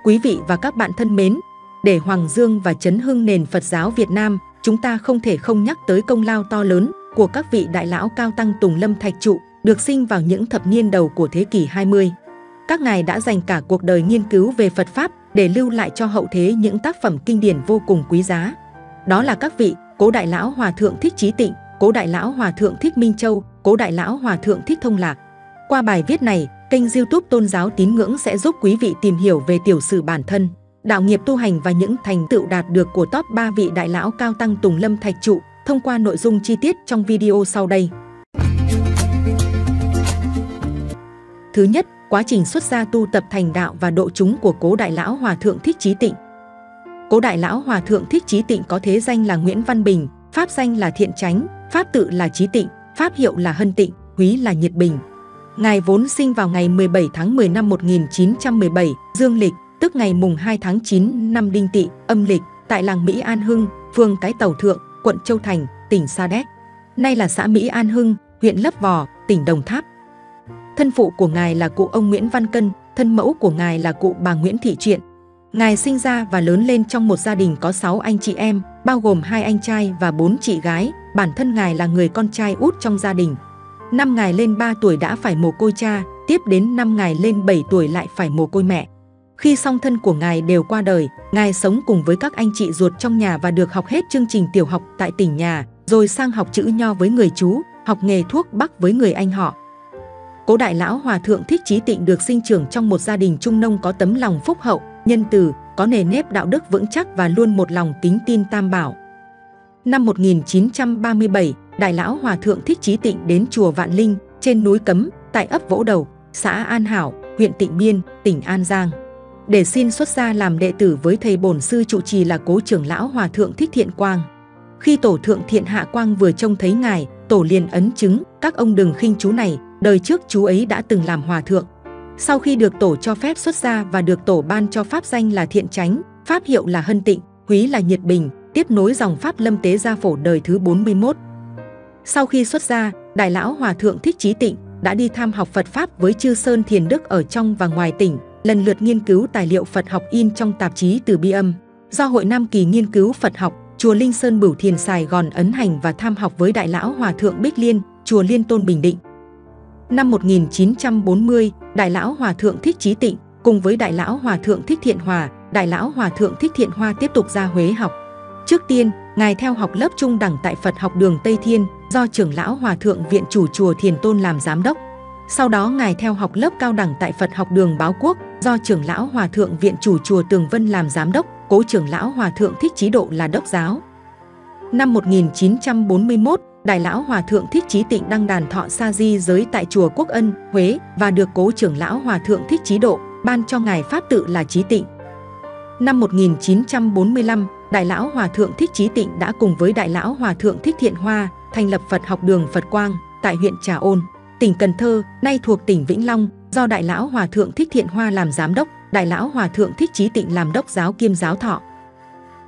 Quý vị và các bạn thân mến, để hoàng dương và chấn hưng nền Phật giáo Việt Nam, chúng ta không thể không nhắc tới công lao to lớn của các vị đại lão Cao Tăng Tùng Lâm Thạch Trụ, được sinh vào những thập niên đầu của thế kỷ 20. Các ngài đã dành cả cuộc đời nghiên cứu về Phật Pháp để lưu lại cho hậu thế những tác phẩm kinh điển vô cùng quý giá. Đó là các vị Cố Đại Lão Hòa Thượng Thích Chí Tịnh, Cố Đại Lão Hòa Thượng Thích Minh Châu, Cố Đại Lão Hòa Thượng Thích Thông Lạc. Qua bài viết này, kênh YouTube Tôn giáo Tín ngưỡng sẽ giúp quý vị tìm hiểu về tiểu sử bản thân, đạo nghiệp tu hành và những thành tựu đạt được của top 3 vị đại lão Cao Tăng Tùng Lâm Thạch Trụ thông qua nội dung chi tiết trong video sau đây. Thứ nhất, quá trình xuất gia tu tập thành đạo và độ chúng của Cố Đại Lão Hòa Thượng Thích Chí Tịnh. Cố Đại Lão Hòa Thượng Thích Chí Tịnh có thế danh là Nguyễn Văn Bình, pháp danh là Thiện Chánh, pháp tự là Chí Tịnh, pháp hiệu là Hân Tịnh, húy là Nhiệt Bình. Ngài vốn sinh vào ngày 17 tháng 10 năm 1917, dương lịch, tức ngày mùng 2 tháng 9 năm Đinh Tỵ, âm lịch, tại làng Mỹ An Hưng, phường Cái Tàu Thượng, quận Châu Thành, tỉnh Sa Đéc. Nay là xã Mỹ An Hưng, huyện Lấp Vò, tỉnh Đồng Tháp. Thân phụ của ngài là cụ ông Nguyễn Văn Cân, thân mẫu của ngài là cụ bà Nguyễn Thị Truyện. Ngài sinh ra và lớn lên trong một gia đình có 6 anh chị em, bao gồm 2 anh trai và 4 chị gái. Bản thân ngài là người con trai út trong gia đình. Năm ngài lên 3 tuổi đã phải mồ côi cha, tiếp đến năm ngài lên 7 tuổi lại phải mồ côi mẹ. Khi song thân của ngài đều qua đời, ngài sống cùng với các anh chị ruột trong nhà và được học hết chương trình tiểu học tại tỉnh nhà, rồi sang học chữ Nho với người chú, học nghề thuốc bắc với người anh họ. Cố Đại Lão Hòa Thượng Thích Chí Tịnh được sinh trưởng trong một gia đình trung nông có tấm lòng phúc hậu, nhân từ, có nề nếp đạo đức vững chắc và luôn một lòng kính tin Tam Bảo. Năm 1937, Đại Lão Hòa Thượng Thích Chí Tịnh đến chùa Vạn Linh, trên núi Cấm, tại ấp Vỗ Đầu, xã An Hảo, huyện Tịnh Biên, tỉnh An Giang, để xin xuất gia làm đệ tử với thầy bổn sư trụ trì là Cố trưởng lão Hòa Thượng Thích Thiện Quang. Khi tổ thượng Thiện Hạ Quang vừa trông thấy ngài, tổ liền ấn chứng: các ông đừng khinh chú này, đời trước chú ấy đã từng làm hòa thượng. Sau khi được tổ cho phép xuất gia và được tổ ban cho pháp danh là Thiện Chánh, pháp hiệu là Hân Tịnh, húy là Nhiệt Bình, tiếp nối dòng pháp Lâm Tế Gia Phổ đời thứ 41. Sau khi xuất gia, Đại Lão Hòa Thượng Thích Chí Tịnh đã đi tham học Phật Pháp với Chư Sơn Thiền Đức ở trong và ngoài tỉnh, lần lượt nghiên cứu tài liệu Phật học in trong tạp chí Từ Bi Âm, do Hội Nam Kỳ nghiên cứu Phật học, chùa Linh Sơn Bửu Thiền Sài Gòn ấn hành, và tham học với Đại Lão Hòa Thượng Bích Liên, chùa Liên Tôn Bình Định. Năm 1940, Đại Lão Hòa Thượng Thích Chí Tịnh cùng với Đại Lão Hòa Thượng Thích Thiện Hòa, Đại Lão Hòa Thượng Thích Thiện Hoa tiếp tục ra Huế học. Trước tiên, ngài theo học lớp trung đẳng tại Phật học đường Tây Thiên, do trưởng lão Hòa Thượng Viện chủ chùa Thiền Tôn làm giám đốc. Sau đó ngài theo học lớp cao đẳng tại Phật học đường Báo Quốc, do trưởng lão Hòa Thượng Viện chủ chùa Tường Vân làm giám đốc, Cố trưởng lão Hòa Thượng Thích Chí Độ là đốc giáo. Năm 1941, Đại Lão Hòa Thượng Thích Chí Tịnh đăng đàn thọ sa di giới tại chùa Quốc Ân, Huế, và được Cố trưởng lão Hòa Thượng Thích Chí Độ ban cho ngài pháp tự là Chí Tịnh. Năm 1945, Đại Lão Hòa Thượng Thích Chí Tịnh đã cùng với Đại Lão Hòa Thượng Thích Thiện Hoa thành lập Phật học đường Phật Quang tại huyện Trà Ôn, tỉnh Cần Thơ, nay thuộc tỉnh Vĩnh Long, do Đại Lão Hòa Thượng Thích Thiện Hoa làm giám đốc, Đại Lão Hòa Thượng Thích Chí Tịnh làm đốc giáo kiêm giáo thọ.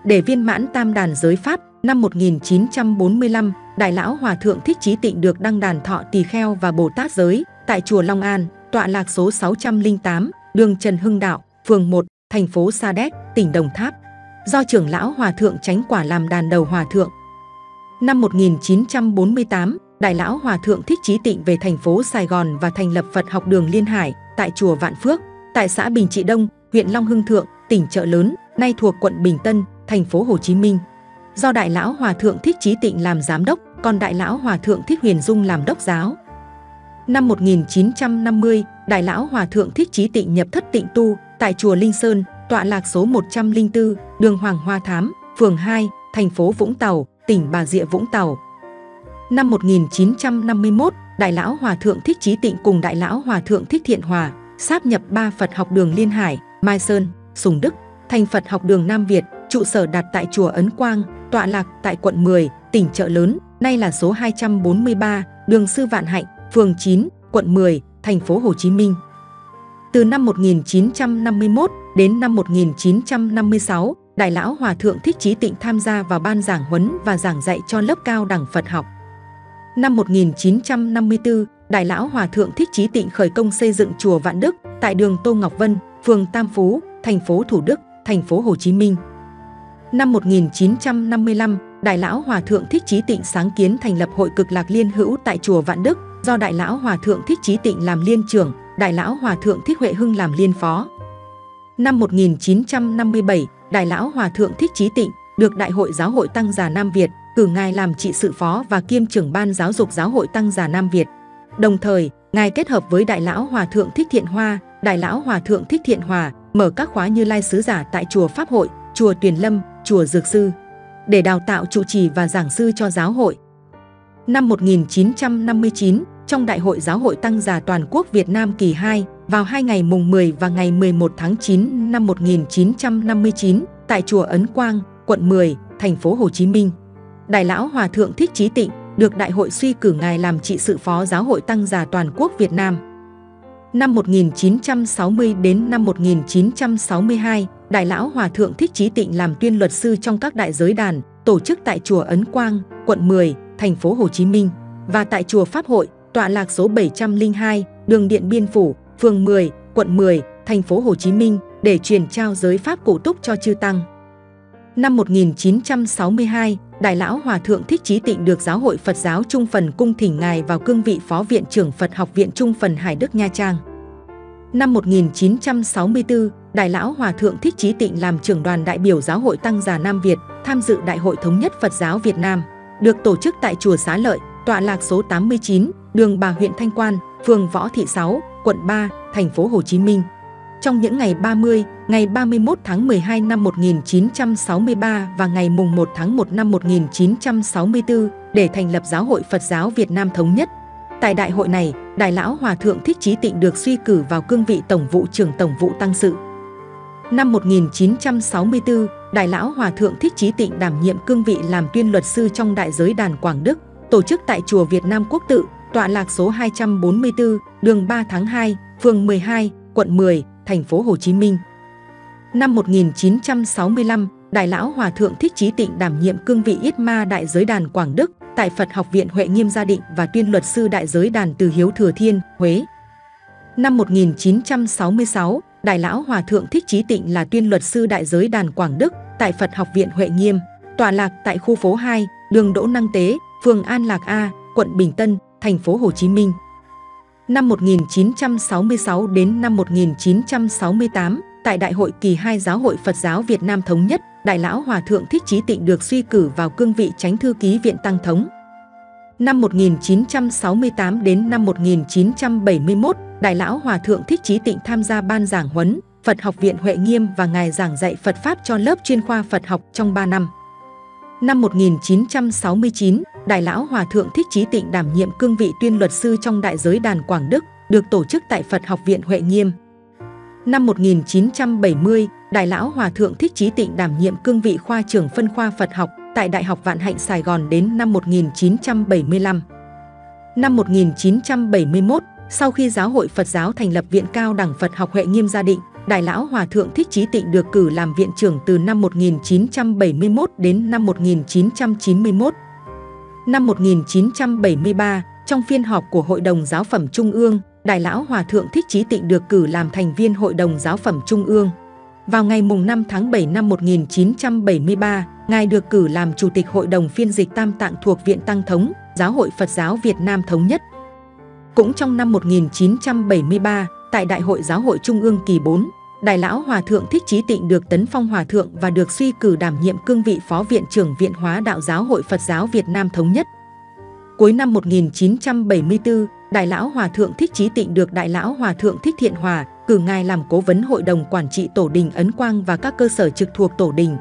Để viên mãn tam đàn giới pháp, năm 1945, Đại Lão Hòa Thượng Thích Chí Tịnh được đăng đàn thọ tỳ kheo và Bồ Tát giới tại chùa Long An, tọa lạc số 608, đường Trần Hưng Đạo, phường 1, thành phố Sa Đéc, tỉnh Đồng Tháp, do trưởng lão Hòa Thượng Chánh Quả làm đàn đầu hòa thượng. Năm 1948, Đại Lão Hòa Thượng Thích Chí Tịnh về thành phố Sài Gòn và thành lập Phật học đường Liên Hải tại chùa Vạn Phước, tại xã Bình Trị Đông, huyện Long Hưng Thượng, tỉnh Chợ Lớn, nay thuộc quận Bình Tân, thành phố Hồ Chí Minh, do Đại Lão Hòa Thượng Thích Chí Tịnh làm giám đốc, còn Đại Lão Hòa Thượng Thích Huyền Dung làm đốc giáo. Năm 1950, Đại Lão Hòa Thượng Thích Chí Tịnh nhập thất tịnh tu tại chùa Linh Sơn, tọa lạc số 104, đường Hoàng Hoa Thám, phường 2, thành phố Vũng Tàu, tỉnh Bà Rịa Vũng Tàu. Năm 1951, Đại Lão Hòa Thượng Thích Chí Tịnh cùng Đại Lão Hòa Thượng Thích Thiện Hòa sáp nhập 3 Phật học đường Liên Hải, Mai Sơn, Sùng Đức thành Phật học đường Nam Việt, trụ sở đặt tại chùa Ấn Quang, tọa lạc tại quận 10, tỉnh Chợ Lớn, nay là số 243, đường Sư Vạn Hạnh, phường 9, quận 10, thành phố Hồ Chí Minh. Từ năm 1951 đến năm 1956, Đại Lão Hòa Thượng Thích Chí Tịnh tham gia vào ban giảng huấn và giảng dạy cho lớp cao đẳng Phật học. Năm 1954, Đại Lão Hòa Thượng Thích Chí Tịnh khởi công xây dựng chùa Vạn Đức tại đường Tô Ngọc Vân, phường Tam Phú, thành phố Thủ Đức, thành phố Hồ Chí Minh. Năm 1955, Đại lão Hòa thượng Thích Chí Tịnh sáng kiến thành lập Hội Cực Lạc Liên Hữu tại chùa Vạn Đức, do Đại lão Hòa thượng Thích Chí Tịnh làm liên trưởng, Đại lão Hòa thượng Thích Huệ Hưng làm liên phó. Năm 1957, Đại lão Hòa thượng Thích Chí Tịnh được Đại hội Giáo hội Tăng già Nam Việt cử ngài làm trị sự phó và kiêm trưởng ban giáo dục Giáo hội Tăng già Nam Việt. Đồng thời, ngài kết hợp với Đại lão Hòa thượng Thích Thiện Hoa, Đại lão Hòa thượng Thích Thiện Hòa mở các khóa Như Lai sứ giả tại chùa Pháp Hội, chùa Tuyền Lâm, chùa Dược Sư để đào tạo trụ trì và giảng sư cho giáo hội. Năm 1959, trong Đại hội Giáo hội Tăng già Toàn quốc Việt Nam kỳ 2, vào 2 ngày mùng 10 và ngày 11 tháng 9 năm 1959, tại chùa Ấn Quang, quận 10, thành phố Hồ Chí Minh, Đại lão Hòa thượng Thích Chí Tịnh được Đại hội suy cử ngài làm trị sự phó Giáo hội Tăng già Toàn quốc Việt Nam. Năm 1960 đến năm 1962, Đại lão Hòa thượng Thích Chí Tịnh làm tuyên luật sư trong các đại giới đàn, tổ chức tại chùa Ấn Quang, quận 10, thành phố Hồ Chí Minh và tại chùa Pháp Hội, tọa lạc số 702, đường Điện Biên Phủ, phường 10, quận 10, thành phố Hồ Chí Minh để truyền trao giới pháp cổ túc cho chư tăng. Năm 1962, Đại lão Hòa thượng Thích Chí Tịnh được Giáo hội Phật giáo Trung Phần cung thỉnh ngài vào cương vị Phó Viện trưởng Phật học viện Trung Phần Hải Đức Nha Trang. Năm 1964, Đại lão Hòa thượng Thích Chí Tịnh làm trưởng đoàn đại biểu Giáo hội Tăng già Nam Việt tham dự Đại hội Thống nhất Phật giáo Việt Nam, được tổ chức tại chùa Xá Lợi, tọa lạc số 89, đường Bà huyện Thanh Quan, phường Võ Thị 6, quận 3, thành phố Hồ Chí Minh. Trong những ngày 30, ngày 31 tháng 12 năm 1963 và ngày mùng 1 tháng 1 năm 1964 để thành lập Giáo hội Phật giáo Việt Nam Thống nhất. Tại đại hội này, Đại lão Hòa thượng Thích Chí Tịnh được suy cử vào cương vị Tổng vụ trưởng Tổng vụ Tăng sự. Năm 1964, Đại lão Hòa thượng Thích Chí Tịnh đảm nhiệm cương vị làm tuyên luật sư trong đại giới đàn Quảng Đức, tổ chức tại chùa Việt Nam Quốc tự, tọa lạc số 244, đường 3 tháng 2, phường 12, quận 10, thành phố Hồ Chí Minh. Năm 1965, Đại lão Hòa thượng Thích Chí Tịnh đảm nhiệm cương vị Yết Ma đại giới đàn Quảng Đức tại Phật học viện Huệ Nghiêm Gia Định và tuyên luật sư đại giới đàn Từ Hiếu Thừa Thiên, Huế. Năm 1966, Đại lão Hòa thượng Thích Chí Tịnh là tuyên luật sư đại giới đàn Quảng Đức tại Phật học viện Huệ Nghiêm, tọa lạc tại khu phố 2, đường Đỗ Năng Tế, phường An Lạc A, quận Bình Tân, thành phố Hồ Chí Minh. Năm 1966 đến năm 1968, tại Đại hội kỳ 2 Giáo hội Phật giáo Việt Nam Thống nhất, Đại lão Hòa thượng Thích Chí Tịnh được suy cử vào cương vị Chánh thư ký Viện Tăng thống. Năm 1968 đến năm 1971, Đại lão Hòa thượng Thích Chí Tịnh tham gia ban giảng huấn Phật học viện Huệ Nghiêm và ngài giảng dạy Phật pháp cho lớp chuyên khoa Phật học trong 3 năm. Năm 1969, Đại lão Hòa thượng Thích Chí Tịnh đảm nhiệm cương vị tuyên luật sư trong đại giới đàn Quảng Đức, được tổ chức tại Phật học viện Huệ Nghiêm. Năm 1970, Đại lão Hòa thượng Thích Chí Tịnh đảm nhiệm cương vị khoa trưởng phân khoa Phật học tại Đại học Vạn Hạnh Sài Gòn đến năm 1975. Năm 1971, sau khi Giáo hội Phật giáo thành lập Viện Cao đẳng Phật học Huệ Nghiêm Gia Định, Đại lão Hòa thượng Thích Chí Tịnh được cử làm viện trưởng từ năm 1971 đến năm 1991. Năm 1973, trong phiên họp của Hội đồng Giáo phẩm Trung ương, Đại lão Hòa thượng Thích Chí Tịnh được cử làm thành viên Hội đồng Giáo phẩm Trung ương. Vào ngày mùng 5 tháng 7 năm 1973, ngài được cử làm Chủ tịch Hội đồng phiên dịch Tam Tạng thuộc Viện Tăng thống, Giáo hội Phật giáo Việt Nam Thống nhất. Cũng trong năm 1973, tại Đại hội Giáo hội Trung ương kỳ 4, Đại lão Hòa thượng Thích Chí Tịnh được tấn phong hòa thượng và được suy cử đảm nhiệm cương vị Phó Viện trưởng Viện Hóa Đạo Giáo hội Phật giáo Việt Nam Thống nhất. Cuối năm 1974, Đại lão Hòa thượng Thích Chí Tịnh được Đại lão Hòa thượng Thích Thiện Hòa cử ngài làm cố vấn Hội đồng Quản trị Tổ đình Ấn Quang và các cơ sở trực thuộc Tổ đình.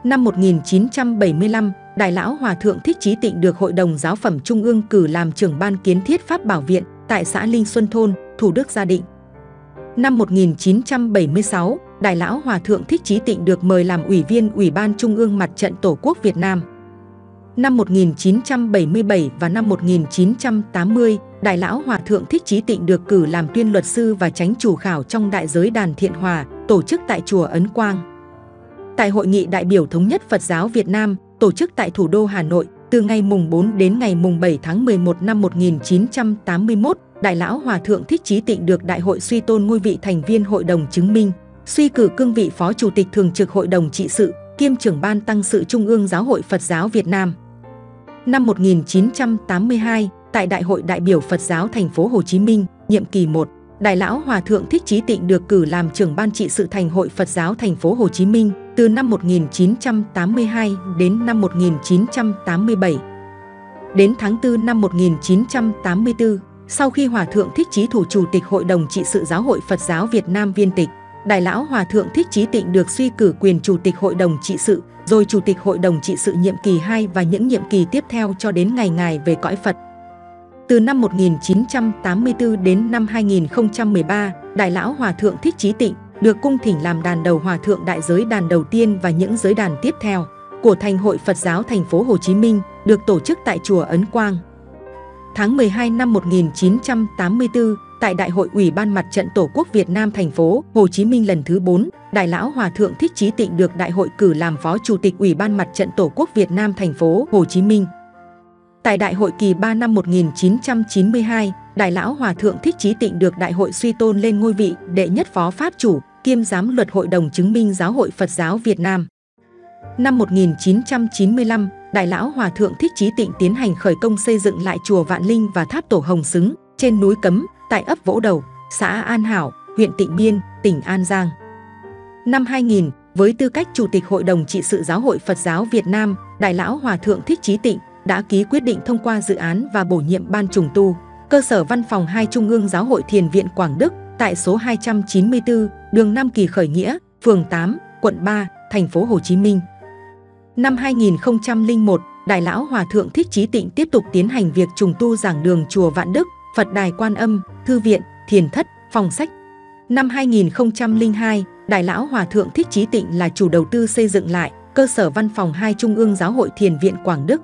Năm 1975, Đại lão Hòa thượng Thích Chí Tịnh được Hội đồng Giáo phẩm Trung ương cử làm trưởng ban kiến thiết Pháp Bảo Viện tại xã Linh Xuân Thôn, Thủ Đức Gia Định. Năm 1976, Đại lão Hòa thượng Thích Chí Tịnh được mời làm Ủy viên Ủy ban Trung ương Mặt trận Tổ quốc Việt Nam. Năm 1977 và năm 1980, Đại lão Hòa thượng Thích Chí Tịnh được cử làm tuyên luật sư và chánh chủ khảo trong đại giới đàn Thiện Hòa, tổ chức tại chùa Ấn Quang. Tại Hội nghị đại biểu Thống nhất Phật giáo Việt Nam, tổ chức tại thủ đô Hà Nội, từ ngày mùng 4 đến ngày mùng 7 tháng 11 năm 1981, Đại lão Hòa thượng Thích Chí Tịnh được Đại hội suy tôn ngôi vị thành viên Hội đồng chứng minh. Suy cử cương vị Phó Chủ tịch Thường trực Hội đồng Trị sự, kiêm trưởng Ban Tăng sự Trung ương Giáo hội Phật giáo Việt Nam. Năm 1982, tại Đại hội đại biểu Phật giáo Thành phố Hồ Chí Minh, nhiệm kỳ 1, Đại lão Hòa thượng Thích Chí Tịnh được cử làm trưởng Ban trị sự Thành hội Phật giáo Thành phố Hồ Chí Minh từ năm 1982 đến năm 1987. Đến tháng 4 năm 1984, sau khi Hòa thượng Thích Chí thủ Chủ tịch Hội đồng trị sự Giáo hội Phật giáo Việt Nam viên tịch, Đại lão Hòa thượng Thích Chí Tịnh được suy cử quyền Chủ tịch Hội đồng trị sự, rồi Chủ tịch Hội đồng trị sự nhiệm kỳ 2 và những nhiệm kỳ tiếp theo cho đến ngày Ngài về cõi Phật. Từ năm 1984 đến năm 2013, Đại lão Hòa thượng Thích Chí Tịnh được cung thỉnh làm đàn đầu Hòa thượng đại giới đàn đầu tiên và những giới đàn tiếp theo của Thành hội Phật giáo Thành phố Hồ Chí Minh được tổ chức tại chùa Ấn Quang. Tháng 12 năm 1984, tại Đại hội Ủy ban Mặt trận Tổ quốc Việt Nam Thành phố Hồ Chí Minh lần thứ 4, Đại lão Hòa thượng Thích Chí Tịnh được Đại hội cử làm Phó Chủ tịch Ủy ban Mặt trận Tổ quốc Việt Nam Thành phố Hồ Chí Minh. Tại Đại hội kỳ 3 năm 1992, Đại lão Hòa thượng Thích Chí Tịnh được Đại hội suy tôn lên ngôi vị đệ nhất Phó Pháp chủ, kiêm giám luật Hội đồng chứng minh Giáo hội Phật giáo Việt Nam. Năm 1995, Đại lão Hòa thượng Thích Chí Tịnh tiến hành khởi công xây dựng lại chùa Vạn Linh và tháp Tổ Hồng Xứng trên núi Cấm, tại ấp Vỗ Đầu, xã An Hảo, huyện Tịnh Biên, tỉnh An Giang. Năm 2000, với tư cách Chủ tịch Hội đồng trị sự Giáo hội Phật giáo Việt Nam, Đại lão Hòa thượng Thích Chí Tịnh đã ký quyết định thông qua dự án và bổ nhiệm ban trùng tu cơ sở văn phòng 2 Trung ương Giáo hội Thiền viện Quảng Đức tại số 294, đường Nam Kỳ Khởi Nghĩa, phường 8, quận 3, thành phố Hồ Chí Minh. Năm 2001, Đại lão Hòa thượng Thích Chí Tịnh tiếp tục tiến hành việc trùng tu giảng đường chùa Vạn Đức, Phật đài Quan Âm, thư viện, thiền thất, phòng sách. Năm 2002, Đại lão Hòa thượng Thích Chí Tịnh là chủ đầu tư xây dựng lại cơ sở văn phòng 2 Trung ương Giáo hội Thiền viện Quảng Đức.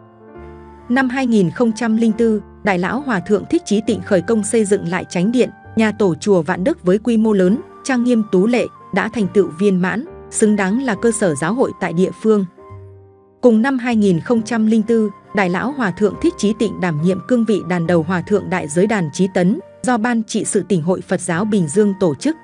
Năm 2004, Đại lão Hòa thượng Thích Chí Tịnh khởi công xây dựng lại chánh điện, nhà tổ chùa Vạn Đức với quy mô lớn, trang nghiêm tú lệ, đã thành tựu viên mãn, xứng đáng là cơ sở giáo hội tại địa phương. Cùng năm 2004, Đại lão Hòa thượng Thích Chí Tịnh đảm nhiệm cương vị đàn đầu Hòa thượng đại giới đàn Chí Tấn do Ban trị sự Tỉnh hội Phật giáo Bình Dương tổ chức.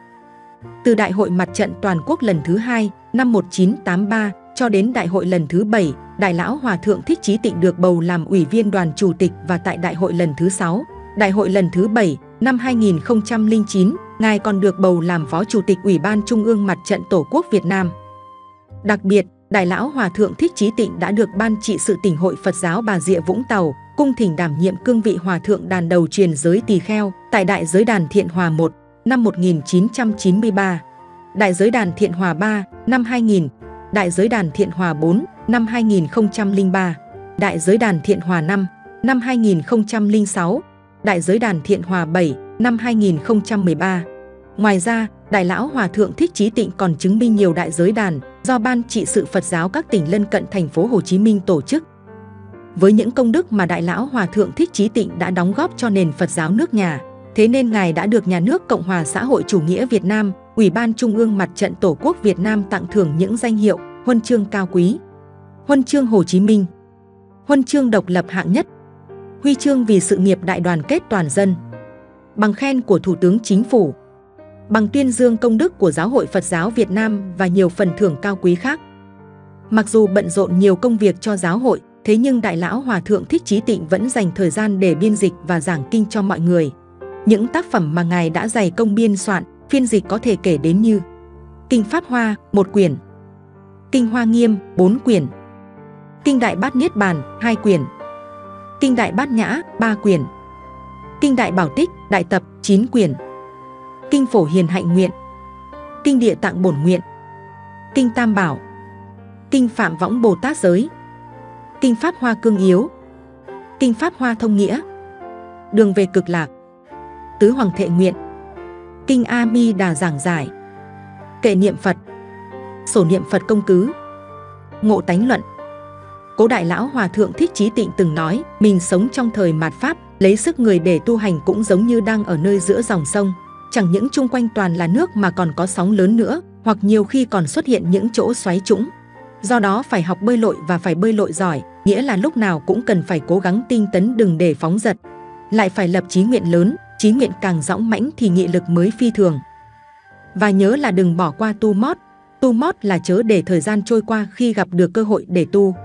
Từ Đại hội Mặt trận Toàn quốc lần thứ 2 năm 1983 cho đến Đại hội lần thứ 7, Đại lão Hòa thượng Thích Chí Tịnh được bầu làm Ủy viên Đoàn Chủ tịch và tại Đại hội lần thứ 6, Đại hội lần thứ 7 năm 2009, Ngài còn được bầu làm Phó Chủ tịch Ủy ban Trung ương Mặt trận Tổ quốc Việt Nam. Đặc biệt, Đại lão Hòa thượng Thích Chí Tịnh đã được Ban trị sự Tỉnh hội Phật giáo Bà Rịa Vũng Tàu cung thỉnh đảm nhiệm cương vị Hòa thượng đàn đầu truyền giới tỳ kheo tại Đại giới đàn Thiện Hòa 1 năm 1993, Đại giới đàn Thiện Hòa 3 năm 2000, Đại giới đàn Thiện Hòa 4 năm 2003, Đại giới đàn Thiện Hòa 5 năm 2006, Đại giới đàn Thiện Hòa 7 năm 2013. Ngoài ra, Đại lão Hòa thượng Thích Chí Tịnh còn chứng minh nhiều đại giới đàn do Ban trị sự Phật giáo các tỉnh lân cận Thành phố Hồ Chí Minh tổ chức. Với những công đức mà Đại lão Hòa thượng Thích Chí Tịnh đã đóng góp cho nền Phật giáo nước nhà, thế nên Ngài đã được Nhà nước Cộng hòa xã hội chủ nghĩa Việt Nam, Ủy ban Trung ương Mặt trận Tổ quốc Việt Nam tặng thưởng những danh hiệu Huân chương cao quý, Huân chương Hồ Chí Minh, Huân chương độc lập hạng nhất, Huy chương vì sự nghiệp đại đoàn kết toàn dân, bằng khen của Thủ tướng Chính phủ, bằng tuyên dương công đức của Giáo hội Phật giáo Việt Nam và nhiều phần thưởng cao quý khác. Mặc dù bận rộn nhiều công việc cho giáo hội, thế nhưng Đại lão Hòa thượng Thích Chí Tịnh vẫn dành thời gian để biên dịch và giảng kinh cho mọi người. Những tác phẩm mà Ngài đã dày công biên soạn, phiên dịch có thể kể đến như Kinh Pháp Hoa 1 quyển, Kinh Hoa Nghiêm 4 quyển, Kinh Đại Bát Niết Bàn 2 quyển, Kinh Đại Bát Nhã 3 quyển, Kinh Đại Bảo Tích Đại Tập 9 quyển, Kinh Phổ Hiền Hạnh Nguyện, Kinh Địa Tạng Bổn Nguyện, Kinh Tam Bảo, Kinh Phạm Võng Bồ Tát Giới, Kinh Pháp Hoa Cương Yếu, Kinh Pháp Hoa Thông Nghĩa, Đường về Cực Lạc, Tứ Hoàng Thệ Nguyện, Kinh A Mi Đà Giảng Giải, Kệ Niệm Phật, Sổ Niệm Phật Công Cứ, Ngộ Tánh Luận. Cố Đại lão Hòa thượng Thích Chí Tịnh từng nói, mình sống trong thời mạt Pháp, lấy sức người để tu hành cũng giống như đang ở nơi giữa dòng sông. Chẳng những chung quanh toàn là nước mà còn có sóng lớn nữa, hoặc nhiều khi còn xuất hiện những chỗ xoáy trũng. Do đó phải học bơi lội và phải bơi lội giỏi, nghĩa là lúc nào cũng cần phải cố gắng tinh tấn đừng để phóng dật. Lại phải lập chí nguyện lớn, chí nguyện càng dõng mãnh thì nghị lực mới phi thường. Và nhớ là đừng bỏ qua tu mót. Tu mót là chớ để thời gian trôi qua khi gặp được cơ hội để tu.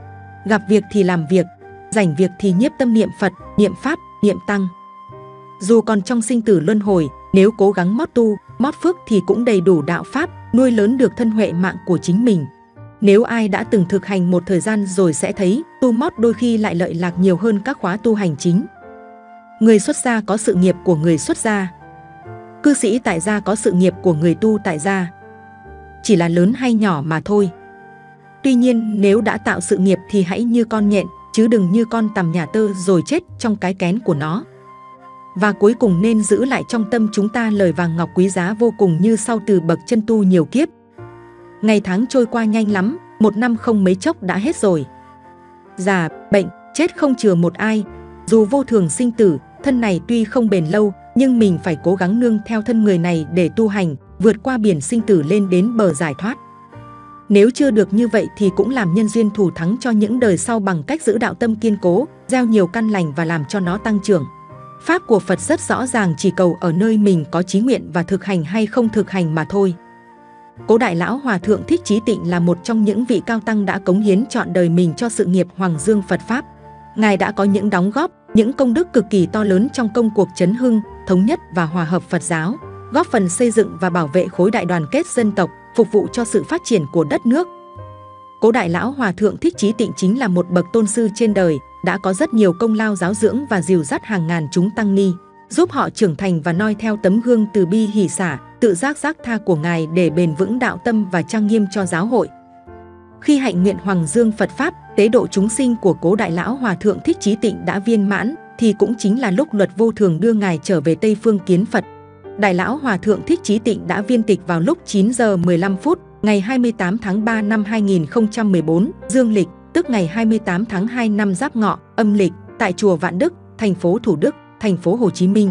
Gặp việc thì làm việc, rảnh việc thì nhiếp tâm niệm Phật, niệm Pháp, niệm Tăng. Dù còn trong sinh tử luân hồi, nếu cố gắng mót tu, mót phước thì cũng đầy đủ đạo Pháp, nuôi lớn được thân huệ mạng của chính mình. Nếu ai đã từng thực hành một thời gian rồi sẽ thấy tu mót đôi khi lại lợi lạc nhiều hơn các khóa tu hành chính. Người xuất gia có sự nghiệp của người xuất gia. Cư sĩ tại gia có sự nghiệp của người tu tại gia. Chỉ là lớn hay nhỏ mà thôi. Tuy nhiên nếu đã tạo sự nghiệp thì hãy như con nhện, chứ đừng như con tằm nhà tơ rồi chết trong cái kén của nó. Và cuối cùng nên giữ lại trong tâm chúng ta lời vàng ngọc quý giá vô cùng như sau từ bậc chân tu nhiều kiếp. Ngày tháng trôi qua nhanh lắm, một năm không mấy chốc đã hết rồi. Già, bệnh, chết không chừa một ai. Dù vô thường sinh tử, thân này tuy không bền lâu, nhưng mình phải cố gắng nương theo thân người này để tu hành, vượt qua biển sinh tử lên đến bờ giải thoát. Nếu chưa được như vậy thì cũng làm nhân duyên thủ thắng cho những đời sau bằng cách giữ đạo tâm kiên cố, gieo nhiều căn lành và làm cho nó tăng trưởng. Pháp của Phật rất rõ ràng, chỉ cầu ở nơi mình có chí nguyện và thực hành hay không thực hành mà thôi. Cố Đại Lão Hòa Thượng Thích Chí Tịnh là một trong những vị cao tăng đã cống hiến trọn đời mình cho sự nghiệp Hoàng Dương Phật Pháp. Ngài đã có những đóng góp, những công đức cực kỳ to lớn trong công cuộc chấn hưng, thống nhất và hòa hợp Phật giáo, góp phần xây dựng và bảo vệ khối đại đoàn kết dân tộc, phục vụ cho sự phát triển của đất nước. Cố Đại Lão Hòa Thượng Thích Chí Tịnh chính là một bậc tôn sư trên đời, đã có rất nhiều công lao giáo dưỡng và dìu dắt hàng ngàn chúng tăng ni, giúp họ trưởng thành và noi theo tấm gương từ bi hỷ xả, tự giác giác tha của Ngài để bền vững đạo tâm và trang nghiêm cho giáo hội. Khi hạnh nguyện Hoàng Dương Phật Pháp, tế độ chúng sinh của Cố Đại Lão Hòa Thượng Thích Chí Tịnh đã viên mãn, thì cũng chính là lúc luật vô thường đưa Ngài trở về Tây Phương kiến Phật. Đại Lão Hòa Thượng Thích Chí Tịnh đã viên tịch vào lúc 9 giờ 15 phút ngày 28 tháng 3 năm 2014 dương lịch, tức ngày 28 tháng 2 năm Giáp Ngọ âm lịch, tại chùa Vạn Đức, thành phố Thủ Đức, thành phố Hồ Chí Minh.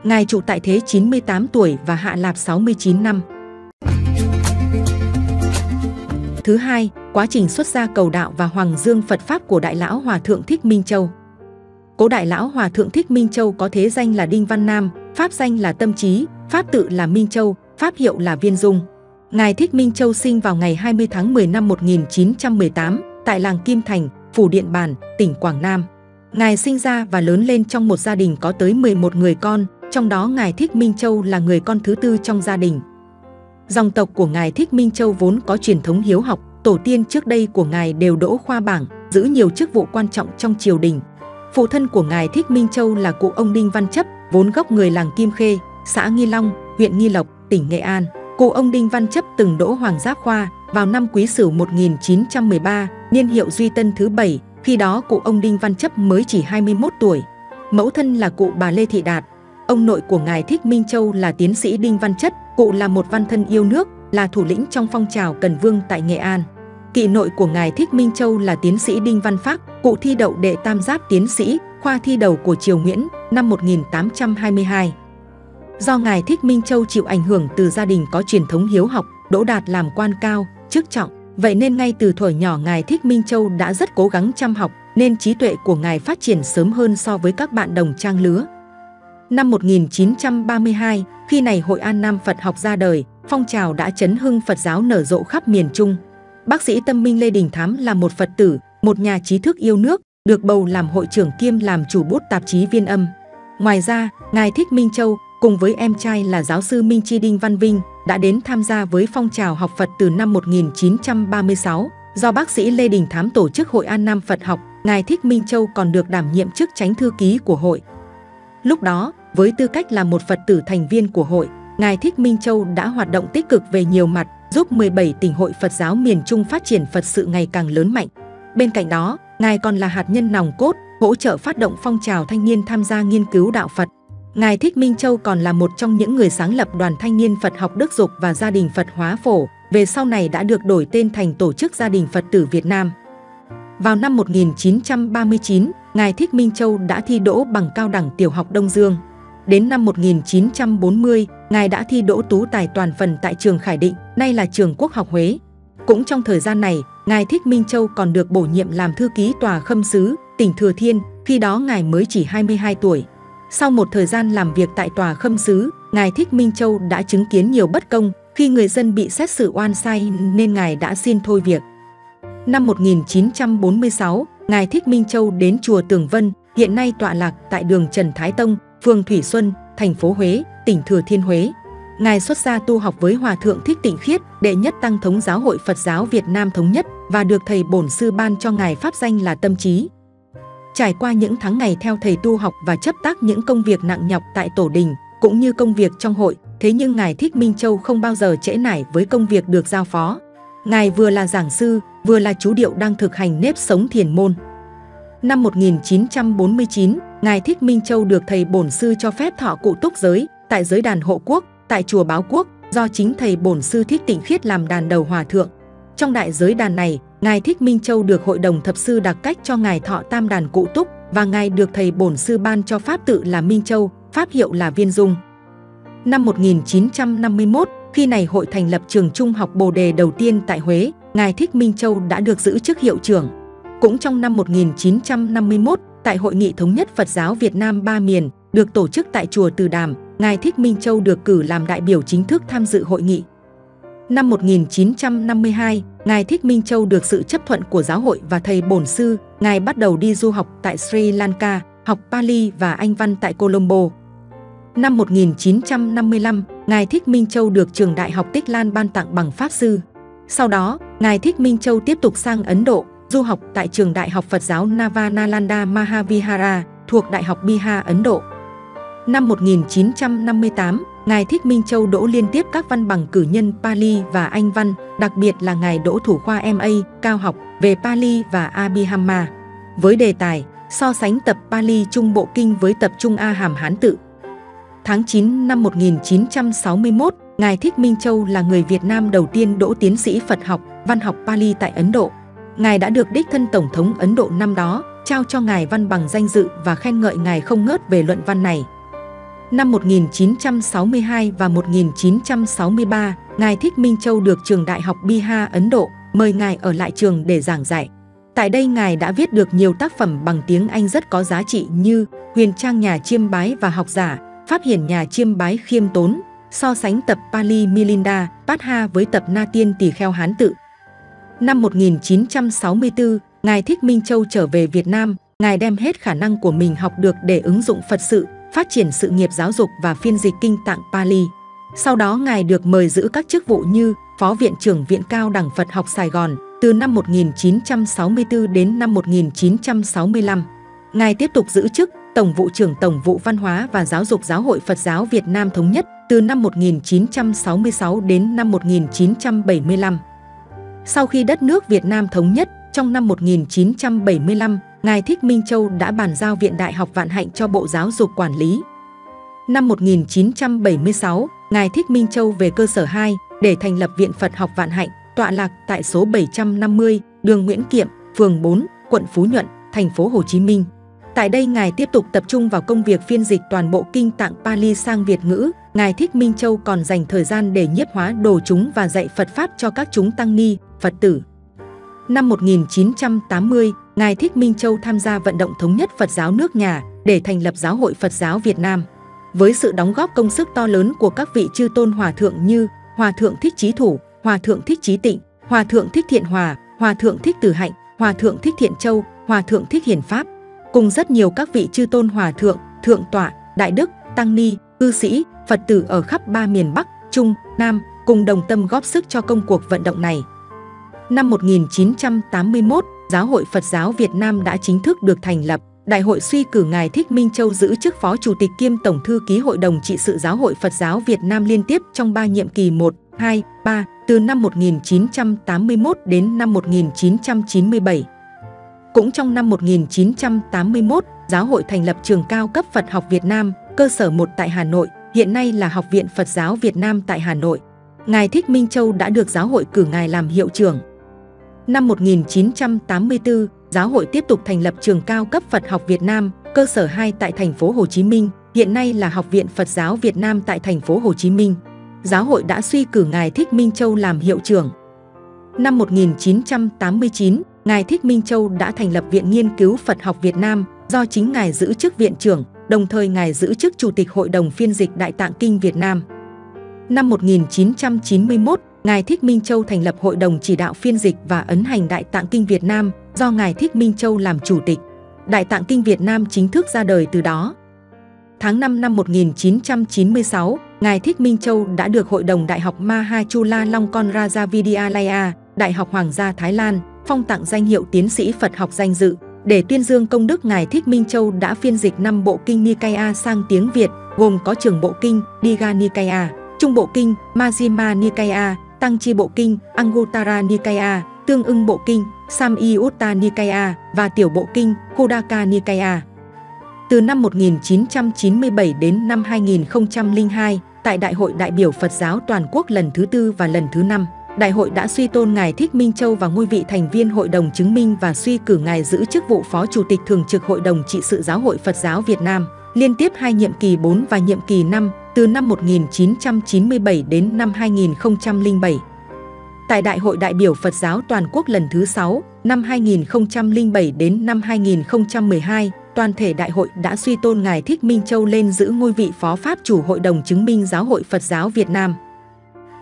Ngài trụ tại thế 98 tuổi và hạ lạp 69 năm. Thứ hai, quá trình xuất gia cầu đạo và Hoàng Dương Phật Pháp của Đại Lão Hòa Thượng Thích Minh Châu. Cố Đại Lão Hòa Thượng Thích Minh Châu có thế danh là Đinh Văn Nam, pháp danh là Tâm Trí, pháp tự là Minh Châu, pháp hiệu là Viên Dung. Ngài Thích Minh Châu sinh vào ngày 20 tháng 10 năm 1918 tại làng Kim Thành, Phủ Điện Bàn, tỉnh Quảng Nam. Ngài sinh ra và lớn lên trong một gia đình có tới 11 người con, trong đó Ngài Thích Minh Châu là người con thứ tư trong gia đình. Dòng tộc của Ngài Thích Minh Châu vốn có truyền thống hiếu học, tổ tiên trước đây của Ngài đều đỗ khoa bảng, giữ nhiều chức vụ quan trọng trong triều đình. Phụ thân của Ngài Thích Minh Châu là cụ ông Đinh Văn Chấp, vốn gốc người làng Kim Khê, xã Nghi Long, huyện Nghi Lộc, tỉnh Nghệ An. Cụ ông Đinh Văn Chấp từng đỗ Hoàng Giáp khoa vào năm Quý Sửu 1913, niên hiệu Duy Tân thứ 7, khi đó cụ ông Đinh Văn Chấp mới chỉ 21 tuổi. Mẫu thân là cụ bà Lê Thị Đạt. Ông nội của Ngài Thích Minh Châu là tiến sĩ Đinh Văn Chất, cụ là một văn thân yêu nước, là thủ lĩnh trong phong trào Cần Vương tại Nghệ An. Kỵ nội của Ngài Thích Minh Châu là tiến sĩ Đinh Văn Phác, cụ thi đậu đệ tam giáp tiến sĩ, khoa thi đầu của triều Nguyễn năm 1822. Do Ngài Thích Minh Châu chịu ảnh hưởng từ gia đình có truyền thống hiếu học, đỗ đạt làm quan cao, chức trọng, vậy nên ngay từ thuở nhỏ Ngài Thích Minh Châu đã rất cố gắng chăm học, nên trí tuệ của Ngài phát triển sớm hơn so với các bạn đồng trang lứa. Năm 1932, khi này Hội An Nam Phật học ra đời, phong trào đã chấn hưng Phật giáo nở rộ khắp miền Trung. Bác sĩ tâm minh Lê Đình Thám là một Phật tử, một nhà trí thức yêu nước, được bầu làm hội trưởng kiêm làm chủ bút tạp chí Viên Âm. Ngoài ra, Ngài Thích Minh Châu cùng với em trai là giáo sư Minh Chi Đinh Văn Vinh đã đến tham gia với phong trào học Phật từ năm 1936. Do bác sĩ Lê Đình Thám tổ chức Hội An Nam Phật học, Ngài Thích Minh Châu còn được đảm nhiệm chức chánh thư ký của hội. Lúc đó, với tư cách là một Phật tử thành viên của hội, Ngài Thích Minh Châu đã hoạt động tích cực về nhiều mặt, giúp 17 tỉnh hội Phật giáo miền Trung phát triển Phật sự ngày càng lớn mạnh. Bên cạnh đó, Ngài còn là hạt nhân nòng cốt, hỗ trợ phát động phong trào thanh niên tham gia nghiên cứu đạo Phật. Ngài Thích Minh Châu còn là một trong những người sáng lập Đoàn Thanh niên Phật học Đức Dục và Gia đình Phật Hóa Phổ, về sau này đã được đổi tên thành Tổ chức Gia đình Phật tử Việt Nam. Vào năm 1939, Ngài Thích Minh Châu đã thi đỗ bằng cao đẳng tiểu học Đông Dương. Đến năm 1940, Ngài đã thi đỗ tú tài toàn phần tại trường Khải Định, nay là trường Quốc học Huế. Cũng trong thời gian này, Ngài Thích Minh Châu còn được bổ nhiệm làm thư ký tòa khâm sứ, tỉnh Thừa Thiên, khi đó Ngài mới chỉ 22 tuổi. Sau một thời gian làm việc tại tòa khâm sứ, Ngài Thích Minh Châu đã chứng kiến nhiều bất công, Khi người dân bị xét xử oan sai nên Ngài đã xin thôi việc. Năm 1946, Ngài Thích Minh Châu đến chùa Tường Vân, hiện nay tọa lạc tại đường Trần Thái Tông, phường Thủy Xuân, thành phố Huế, tỉnh Thừa Thiên Huế. Ngài xuất gia tu học với Hòa Thượng Thích Tịnh Khiết, đệ nhất tăng thống Giáo hội Phật giáo Việt Nam Thống nhất và được thầy bổn sư ban cho Ngài pháp danh là Tâm Trí. Trải qua những tháng ngày theo thầy tu học và chấp tác những công việc nặng nhọc tại tổ đình, cũng như công việc trong hội, thế nhưng Ngài Thích Minh Châu không bao giờ trễ nải với công việc được giao phó. Ngài vừa là giảng sư, vừa là chú điệu đang thực hành nếp sống thiền môn. Năm 1949, Ngài Thích Minh Châu được thầy bổn sư cho phép thọ cụ túc giới tại giới đàn Hộ Quốc, tại chùa Báo Quốc, do chính thầy bổn sư Thích Tịnh Khiết làm đàn đầu hòa thượng. Trong đại giới đàn này, Ngài Thích Minh Châu được hội đồng thập sư đặc cách cho Ngài thọ tam đàn cụ túc và Ngài được thầy bổn sư ban cho pháp tự là Minh Châu, pháp hiệu là Viên Dung. Năm 1951, khi này hội thành lập trường trung học Bồ Đề đầu tiên tại Huế, Ngài Thích Minh Châu đã được giữ chức hiệu trưởng. Cũng trong năm 1951, tại Hội nghị Thống nhất Phật giáo Việt Nam ba miền, được tổ chức tại chùa Từ Đàm, Ngài Thích Minh Châu được cử làm đại biểu chính thức tham dự hội nghị. Năm 1952, Ngài Thích Minh Châu được sự chấp thuận của giáo hội và thầy bổn sư, Ngài bắt đầu đi du học tại Sri Lanka, học Pali và Anh văn tại Colombo. Năm 1955, Ngài Thích Minh Châu được trường Đại học Tích Lan ban tặng bằng Pháp sư. Sau đó, Ngài Thích Minh Châu tiếp tục sang Ấn Độ, du học tại trường Đại học Phật giáo Navanalanda Mahavihara thuộc Đại học Bihar, Ấn Độ. Năm 1958, Ngài Thích Minh Châu đỗ liên tiếp các văn bằng cử nhân Pali và Anh văn, đặc biệt là Ngài đỗ thủ khoa MA cao học về Pali và Abhidhamma, với đề tài so sánh tập Pali Trung Bộ Kinh với tập Trung A Hàm Hán Tự. Tháng 9 năm 1961, Ngài Thích Minh Châu là người Việt Nam đầu tiên đỗ tiến sĩ Phật học, văn học Pali tại Ấn Độ. Ngài đã được đích thân Tổng thống Ấn Độ năm đó trao cho Ngài văn bằng danh dự và khen ngợi Ngài không ngớt về luận văn này. Năm 1962 và 1963, Ngài Thích Minh Châu được trường Đại học Bihar, Ấn Độ mời Ngài ở lại trường để giảng dạy. Tại đây Ngài đã viết được nhiều tác phẩm bằng tiếng Anh rất có giá trị như Huyền trang nhà chiêm bái và học giả, Pháp hiển nhà chiêm bái khiêm tốn, so sánh tập Pali Milinda, Patha với tập Na Tiên Tỳ Kheo Hán Tự. Năm 1964, Ngài Thích Minh Châu trở về Việt Nam, Ngài đem hết khả năng của mình học được để ứng dụng Phật sự, phát triển sự nghiệp giáo dục và phiên dịch kinh tạng Pali. Sau đó Ngài được mời giữ các chức vụ như Phó Viện trưởng Viện Cao đẳng Phật học Sài Gòn từ năm 1964 đến năm 1965. Ngài tiếp tục giữ chức Tổng vụ trưởng Tổng vụ Văn hóa và Giáo dục Giáo hội Phật giáo Việt Nam Thống nhất từ năm 1966 đến năm 1975. Sau khi đất nước Việt Nam thống nhất, trong năm 1975, Ngài Thích Minh Châu đã bàn giao Viện Đại học Vạn Hạnh cho Bộ Giáo dục quản lý. Năm 1976, Ngài Thích Minh Châu về cơ sở 2 để thành lập Viện Phật học Vạn Hạnh, tọa lạc tại số 750, đường Nguyễn Kiệm, phường 4, quận Phú Nhuận, thành phố Hồ Chí Minh. Tại đây Ngài tiếp tục tập trung vào công việc phiên dịch toàn bộ kinh tạng Pali sang Việt ngữ. Ngài Thích Minh Châu còn dành thời gian để nhiếp hóa đồ chúng và dạy Phật Pháp cho các chúng tăng ni, Phật tử. Năm 1980, Ngài Thích Minh Châu tham gia vận động thống nhất Phật giáo nước nhà để thành lập Giáo hội Phật giáo Việt Nam. Với sự đóng góp công sức to lớn của các vị chư tôn hòa thượng như Hòa thượng Thích Chí Thủ, Hòa thượng Thích Chí Tịnh, Hòa thượng Thích Thiện Hòa, Hòa thượng Thích Từ Hạnh, Hòa thượng Thích Thiện Châu, Hòa thượng Thích Hiền Pháp, cùng rất nhiều các vị chư tôn hòa thượng, thượng tọa, đại đức, tăng ni, cư sĩ, Phật tử ở khắp ba miền Bắc, Trung, Nam cùng đồng tâm góp sức cho công cuộc vận động này. Năm 1981, Giáo hội Phật giáo Việt Nam đã chính thức được thành lập. Đại hội suy cử Ngài Thích Minh Châu giữ chức Phó Chủ tịch kiêm Tổng thư ký Hội đồng trị sự Giáo hội Phật giáo Việt Nam liên tiếp trong 3 nhiệm kỳ 1, 2, 3, từ năm 1981 đến năm 1997. Cũng trong năm 1981, Giáo hội thành lập Trường Cao cấp Phật học Việt Nam, cơ sở 1 tại Hà Nội, hiện nay là Học viện Phật giáo Việt Nam tại Hà Nội. Ngài Thích Minh Châu đã được Giáo hội cử Ngài làm hiệu trưởng. Năm 1984, Giáo hội tiếp tục thành lập Trường Cao cấp Phật học Việt Nam, cơ sở 2 tại thành phố Hồ Chí Minh, hiện nay là Học viện Phật giáo Việt Nam tại thành phố Hồ Chí Minh. Giáo hội đã suy cử Ngài Thích Minh Châu làm hiệu trưởng. Năm 1989, Ngài Thích Minh Châu đã thành lập Viện Nghiên cứu Phật học Việt Nam, do chính Ngài giữ chức viện trưởng, đồng thời Ngài giữ chức Chủ tịch Hội đồng phiên dịch Đại Tạng Kinh Việt Nam. Năm 1991, Ngài Thích Minh Châu thành lập Hội đồng Chỉ đạo phiên dịch và ấn hành Đại Tạng Kinh Việt Nam, do Ngài Thích Minh Châu làm chủ tịch. Đại Tạng Kinh Việt Nam chính thức ra đời từ đó. Tháng 5 năm 1996, Ngài Thích Minh Châu đã được Hội đồng Đại học Mahachula-Longkorn Rajavidyalaya, Đại học Hoàng gia Thái Lan, phong tặng danh hiệu tiến sĩ Phật học danh dự. Để tuyên dương công đức, Ngài Thích Minh Châu đã phiên dịch 5 bộ kinh Nikaya sang tiếng Việt, gồm có Trường Bộ Kinh, Digha Nikaya, Trung Bộ Kinh, Majjhima Nikaya, Tăng Chi Bộ Kinh, Anguttara Nikaya, Tương ưng Bộ Kinh, Samyutta Nikaya và Tiểu Bộ Kinh, Khuddaka Nikaya. Từ năm 1997 đến năm 2002, tại Đại hội đại biểu Phật giáo toàn quốc lần thứ 4 và lần thứ 5, Đại hội đã suy tôn Ngài Thích Minh Châu vào ngôi vị thành viên Hội đồng chứng minh và suy cử Ngài giữ chức vụ Phó Chủ tịch Thường trực Hội đồng Trị sự Giáo hội Phật giáo Việt Nam, liên tiếp 2 nhiệm kỳ 4 và nhiệm kỳ 5, từ năm 1997 đến năm 2007. Tại Đại hội đại biểu Phật giáo toàn quốc lần thứ 6, năm 2007 đến năm 2012, toàn thể đại hội đã suy tôn Ngài Thích Minh Châu lên giữ ngôi vị Phó Pháp chủ Hội đồng chứng minh Giáo hội Phật giáo Việt Nam.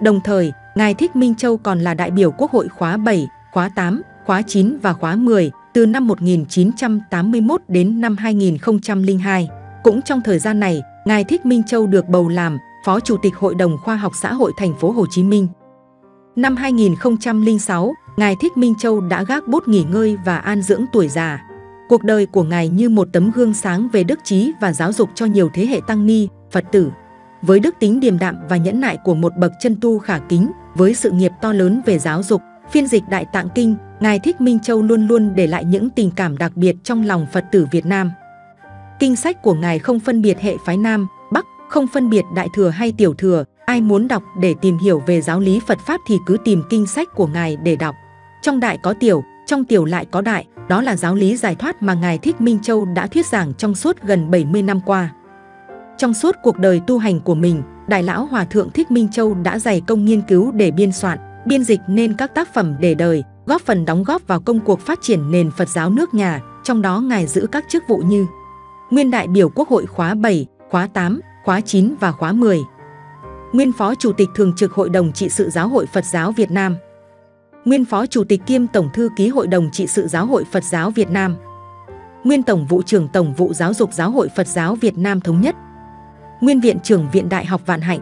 Đồng thời, Ngài Thích Minh Châu còn là đại biểu Quốc hội khóa 7, khóa 8, khóa 9 và khóa 10, từ năm 1981 đến năm 2002. Cũng trong thời gian này, Ngài Thích Minh Châu được bầu làm Phó Chủ tịch Hội đồng Khoa học Xã hội Thành phố Hồ Chí Minh. Năm 2006, Ngài Thích Minh Châu đã gác bút nghỉ ngơi và an dưỡng tuổi già. Cuộc đời của Ngài như một tấm gương sáng về đức trí và giáo dục cho nhiều thế hệ tăng ni, Phật tử. Với đức tính điềm đạm và nhẫn nại của một bậc chân tu khả kính, với sự nghiệp to lớn về giáo dục, phiên dịch Đại Tạng Kinh, Ngài Thích Minh Châu luôn luôn để lại những tình cảm đặc biệt trong lòng Phật tử Việt Nam. Kinh sách của Ngài không phân biệt hệ phái Nam, Bắc, không phân biệt Đại Thừa hay Tiểu Thừa. Ai muốn đọc để tìm hiểu về giáo lý Phật Pháp thì cứ tìm kinh sách của Ngài để đọc. Trong đại có tiểu, trong tiểu lại có đại, đó là giáo lý giải thoát mà Ngài Thích Minh Châu đã thuyết giảng trong suốt gần 70 năm qua. Trong suốt cuộc đời tu hành của mình, Đại Lão Hòa Thượng Thích Minh Châu đã dày công nghiên cứu để biên soạn, biên dịch nên các tác phẩm để đời, góp phần đóng góp vào công cuộc phát triển nền Phật giáo nước nhà, trong đó Ngài giữ các chức vụ như nguyên đại biểu Quốc hội khóa 7, khóa 8, khóa 9 và khóa 10. Nguyên Phó Chủ tịch Thường trực Hội đồng Trị sự Giáo hội Phật giáo Việt Nam. Nguyên Phó Chủ tịch kiêm Tổng Thư ký Hội đồng Trị sự Giáo hội Phật giáo Việt Nam. Nguyên Tổng vụ trưởng Tổng vụ Giáo dục Giáo hội Phật giáo Việt Nam Thống nhất. Nguyên Viện trưởng Viện Đại học Vạn Hạnh.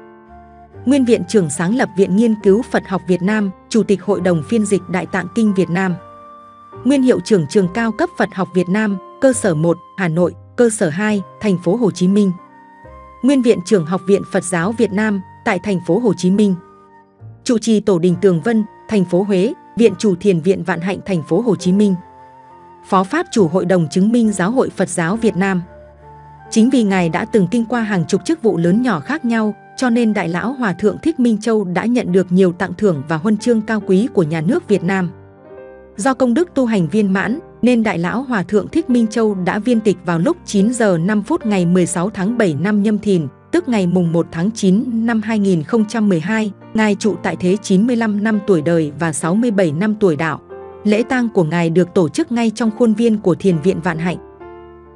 Nguyên Viện trưởng sáng lập Viện Nghiên cứu Phật học Việt Nam, Chủ tịch Hội đồng phiên dịch Đại Tạng Kinh Việt Nam. Nguyên Hiệu trưởng Trường cao cấp Phật học Việt Nam, cơ sở 1, Hà Nội, cơ sở 2, Thành phố Hồ Chí Minh. Nguyên Viện trưởng Học viện Phật giáo Việt Nam tại Thành phố Hồ Chí Minh. Trụ trì Tổ đình Tường Vân, thành phố Huế, Viện chủ Thiền viện Vạn Hạnh, Thành phố Hồ Chí Minh. Phó Pháp chủ Hội đồng chứng minh Giáo hội Phật giáo Việt Nam. Chính vì Ngài đã từng kinh qua hàng chục chức vụ lớn nhỏ khác nhau, cho nên Đại Lão Hòa Thượng Thích Minh Châu đã nhận được nhiều tặng thưởng và huân chương cao quý của nhà nước Việt Nam. Do công đức tu hành viên mãn, nên Đại Lão Hòa Thượng Thích Minh Châu đã viên tịch vào lúc 9 giờ 5 phút ngày 16 tháng 7 năm Nhâm Thìn, tức ngày mùng 1 tháng 9 năm 2012, Ngài trụ tại thế 95 năm tuổi đời và 67 năm tuổi đạo. Lễ tang của Ngài được tổ chức ngay trong khuôn viên của Thiền viện Vạn Hạnh.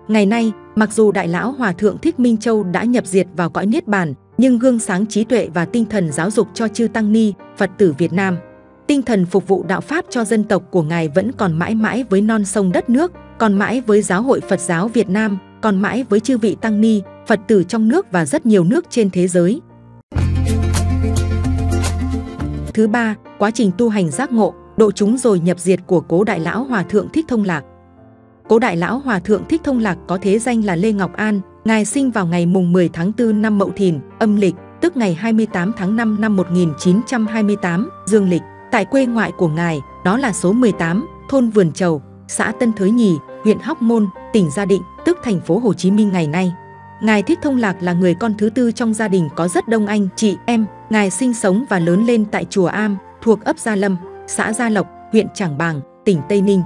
Ngày nay, mặc dù Đại Lão Hòa Thượng Thích Minh Châu đã nhập diệt vào cõi Niết Bàn, nhưng gương sáng trí tuệ và tinh thần giáo dục cho chư tăng ni, Phật tử Việt Nam, tinh thần phục vụ đạo Pháp cho dân tộc của Ngài vẫn còn mãi mãi với non sông đất nước, còn mãi với Giáo hội Phật giáo Việt Nam, còn mãi với chư vị tăng ni, Phật tử trong nước và rất nhiều nước trên thế giới. Thứ ba, quá trình tu hành giác ngộ, độ chúng rồi nhập diệt của Cố Đại Lão Hòa Thượng Thích Thông Lạc. Cố Đại Lão Hòa Thượng Thích Thông Lạc có thế danh là Lê Ngọc An. Ngài sinh vào ngày mùng 10 tháng 4 năm Mậu Thìn, âm lịch, tức ngày 28 tháng 5 năm 1928, dương lịch, tại quê ngoại của Ngài, đó là số 18, thôn Vườn Chầu, xã Tân Thới Nhì, huyện Hóc Môn, tỉnh Gia Định, tức thành phố Hồ Chí Minh ngày nay. Ngài Thích Thông Lạc là người con thứ tư trong gia đình có rất đông anh chị em. Ngài sinh sống và lớn lên tại chùa Am, thuộc ấp Gia Lâm, xã Gia Lộc, huyện Trảng Bàng, tỉnh Tây Ninh.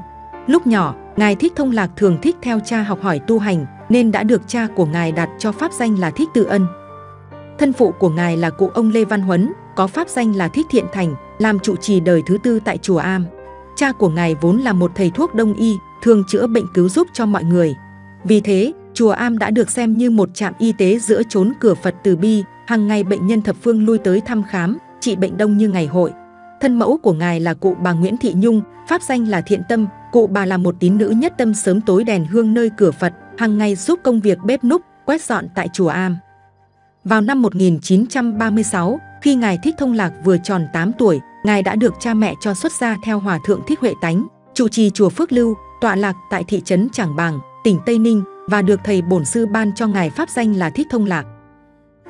Lúc nhỏ, Ngài Thích Thông Lạc thường thích theo cha học hỏi tu hành, nên đã được cha của Ngài đặt cho pháp danh là Thích Tự Ân. Thân phụ của Ngài là cụ ông Lê Văn Huấn, có pháp danh là Thích Thiện Thành, làm trụ trì đời thứ tư tại chùa Am. Cha của Ngài vốn là một thầy thuốc đông y, thường chữa bệnh cứu giúp cho mọi người. Vì thế, chùa Am đã được xem như một trạm y tế giữa chốn cửa Phật từ bi, hàng ngày bệnh nhân thập phương lui tới thăm khám, trị bệnh đông như ngày hội. Thân mẫu của ngài là cụ bà Nguyễn Thị Nhung, pháp danh là Thiện Tâm. Cụ bà là một tín nữ nhất tâm sớm tối đèn hương nơi cửa Phật, hàng ngày giúp công việc bếp núc, quét dọn tại chùa Am. Vào năm 1936, khi ngài Thích Thông Lạc vừa tròn 8 tuổi, ngài đã được cha mẹ cho xuất gia theo Hòa thượng Thích Huệ Tánh, trụ trì chùa Phước Lưu, tọa lạc tại thị trấn Trảng Bàng, tỉnh Tây Ninh, và được thầy bổn sư ban cho ngài pháp danh là Thích Thông Lạc.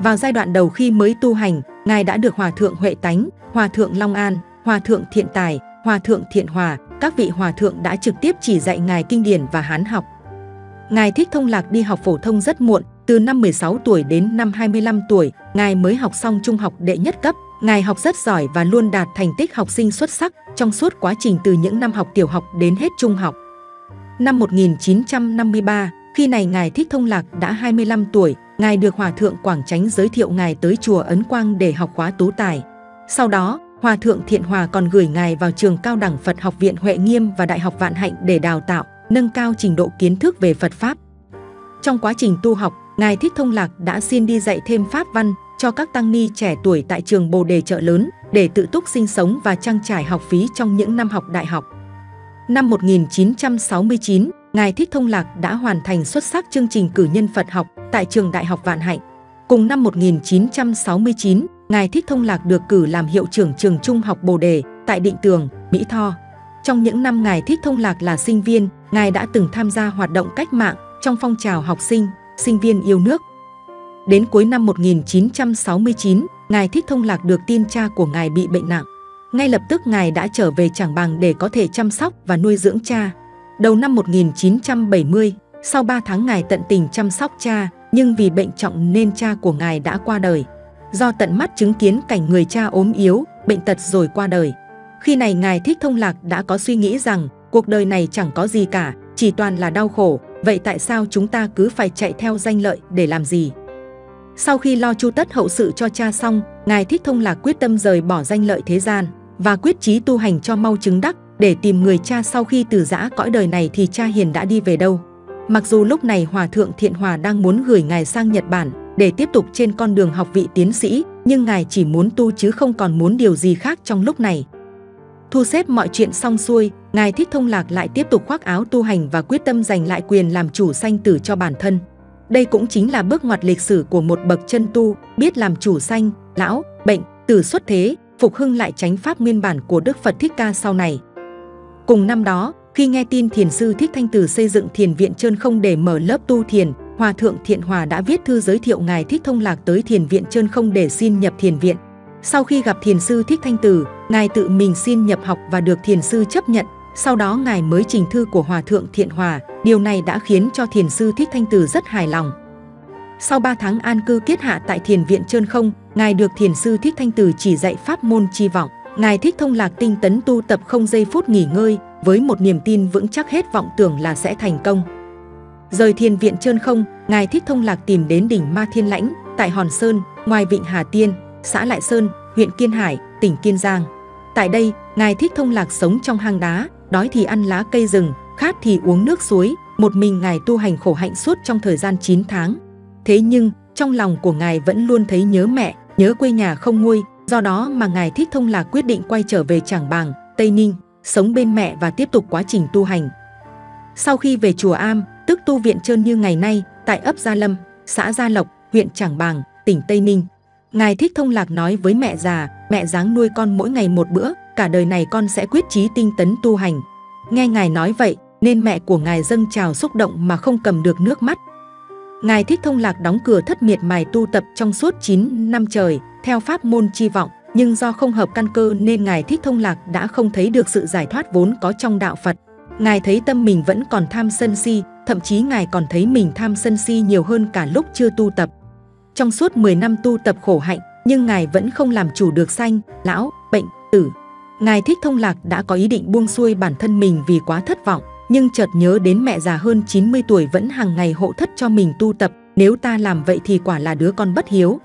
Vào giai đoạn đầu khi mới tu hành, ngài đã được Hòa thượng Huệ Tánh, Hòa thượng Long An, Hòa thượng Thiện Tài, Hòa thượng Thiện Hòa, các vị hòa thượng đã trực tiếp chỉ dạy ngài kinh điển và Hán học. Ngài Thích Thông Lạc đi học phổ thông rất muộn, từ năm 16 tuổi đến năm 25 tuổi, ngài mới học xong trung học đệ nhất cấp. Ngài học rất giỏi và luôn đạt thành tích học sinh xuất sắc trong suốt quá trình từ những năm học tiểu học đến hết trung học. Năm 1953, khi này ngài Thích Thông Lạc đã 25 tuổi, ngài được Hòa thượng Quảng Chánh giới thiệu ngài tới chùa Ấn Quang để học khóa tú tài. Sau đó, Hòa thượng Thiện Hòa còn gửi ngài vào trường cao đẳng Phật học viện Huệ Nghiêm và Đại học Vạn Hạnh để đào tạo, nâng cao trình độ kiến thức về Phật Pháp. Trong quá trình tu học, ngài Thích Thông Lạc đã xin đi dạy thêm Pháp văn cho các tăng ni trẻ tuổi tại trường Bồ Đề Chợ Lớn để tự túc sinh sống và trang trải học phí trong những năm học đại học. Năm 1969, ngài Thích Thông Lạc đã hoàn thành xuất sắc chương trình cử nhân Phật học tại trường Đại học Vạn Hạnh. Cùng năm 1969, ngài Thích Thông Lạc được cử làm hiệu trưởng trường Trung học Bồ Đề tại Định Tường, Mỹ Tho. Trong những năm ngài Thích Thông Lạc là sinh viên, ngài đã từng tham gia hoạt động cách mạng trong phong trào học sinh, sinh viên yêu nước. Đến cuối năm 1969, ngài Thích Thông Lạc được tin cha của ngài bị bệnh nặng. Ngay lập tức ngài đã trở về Trảng Bàng để có thể chăm sóc và nuôi dưỡng cha. Đầu năm 1970, sau 3 tháng ngài tận tình chăm sóc cha, nhưng vì bệnh trọng nên cha của ngài đã qua đời. Do tận mắt chứng kiến cảnh người cha ốm yếu, bệnh tật rồi qua đời. Khi này ngài Thích Thông Lạc đã có suy nghĩ rằng cuộc đời này chẳng có gì cả, chỉ toàn là đau khổ, vậy tại sao chúng ta cứ phải chạy theo danh lợi để làm gì? Sau khi lo chu tất hậu sự cho cha xong, ngài Thích Thông Lạc quyết tâm rời bỏ danh lợi thế gian và quyết chí tu hành cho mau chứng đắc để tìm người cha sau khi từ giã cõi đời này thì cha hiền đã đi về đâu. Mặc dù lúc này Hòa thượng Thiện Hòa đang muốn gửi ngài sang Nhật Bản để tiếp tục trên con đường học vị tiến sĩ, nhưng ngài chỉ muốn tu chứ không còn muốn điều gì khác trong lúc này. Thu xếp mọi chuyện xong xuôi, ngài Thích Thông Lạc lại tiếp tục khoác áo tu hành và quyết tâm giành lại quyền làm chủ sanh tử cho bản thân. Đây cũng chính là bước ngoặt lịch sử của một bậc chân tu, biết làm chủ sanh, lão, bệnh, tử xuất thế, phục hưng lại chánh pháp nguyên bản của Đức Phật Thích Ca sau này. Cùng năm đó, khi nghe tin Thiền sư Thích Thanh Từ xây dựng thiền viện Trơn Không để mở lớp tu thiền, Hòa thượng Thiện Hòa đã viết thư giới thiệu ngài Thích Thông Lạc tới thiền viện Trơn Không để xin nhập thiền viện. Sau khi gặp thiền sư Thích Thanh Từ, ngài tự mình xin nhập học và được thiền sư chấp nhận. Sau đó ngài mới trình thư của Hòa thượng Thiện Hòa, điều này đã khiến cho thiền sư Thích Thanh Từ rất hài lòng. Sau 3 tháng an cư kiết hạ tại thiền viện Trơn Không, ngài được thiền sư Thích Thanh Từ chỉ dạy pháp môn chi vọng. Ngài Thích Thông Lạc tinh tấn tu tập không giây phút nghỉ ngơi, với một niềm tin vững chắc hết vọng tưởng là sẽ thành công. Rời thiền viện Trơn Không, ngài Thích Thông Lạc tìm đến đỉnh Ma Thiên Lãnh tại Hòn Sơn, ngoài Vịnh Hà Tiên, xã Lại Sơn, huyện Kiên Hải, tỉnh Kiên Giang. Tại đây, ngài Thích Thông Lạc sống trong hang đá, đói thì ăn lá cây rừng, khát thì uống nước suối. Một mình ngài tu hành khổ hạnh suốt trong thời gian 9 tháng. Thế nhưng, trong lòng của ngài vẫn luôn thấy nhớ mẹ, nhớ quê nhà không nguôi. Do đó mà ngài Thích Thông Lạc quyết định quay trở về Trảng Bàng, Tây Ninh, sống bên mẹ và tiếp tục quá trình tu hành. Sau khi về chùa Am, tức tu viện Trơn như ngày nay, tại ấp Gia Lâm, xã Gia Lộc, huyện Trảng Bàng, tỉnh Tây Ninh, ngài Thích Thông Lạc nói với mẹ già, mẹ ráng nuôi con mỗi ngày một bữa, cả đời này con sẽ quyết chí tinh tấn tu hành. Nghe ngài nói vậy, nên mẹ của ngài dâng trào xúc động mà không cầm được nước mắt. Ngài Thích Thông Lạc đóng cửa thất miệt mài tu tập trong suốt 9 năm trời, theo pháp môn chi vọng, nhưng do không hợp căn cơ nên ngài Thích Thông Lạc đã không thấy được sự giải thoát vốn có trong đạo Phật. Ngài thấy tâm mình vẫn còn tham sân si, thậm chí ngài còn thấy mình tham sân si nhiều hơn cả lúc chưa tu tập. Trong suốt 10 năm tu tập khổ hạnh, nhưng ngài vẫn không làm chủ được sanh, lão, bệnh, tử. Ngài Thích Thông Lạc đã có ý định buông xuôi bản thân mình vì quá thất vọng, nhưng chợt nhớ đến mẹ già hơn 90 tuổi vẫn hàng ngày hộ thất cho mình tu tập, nếu ta làm vậy thì quả là đứa con bất hiếu.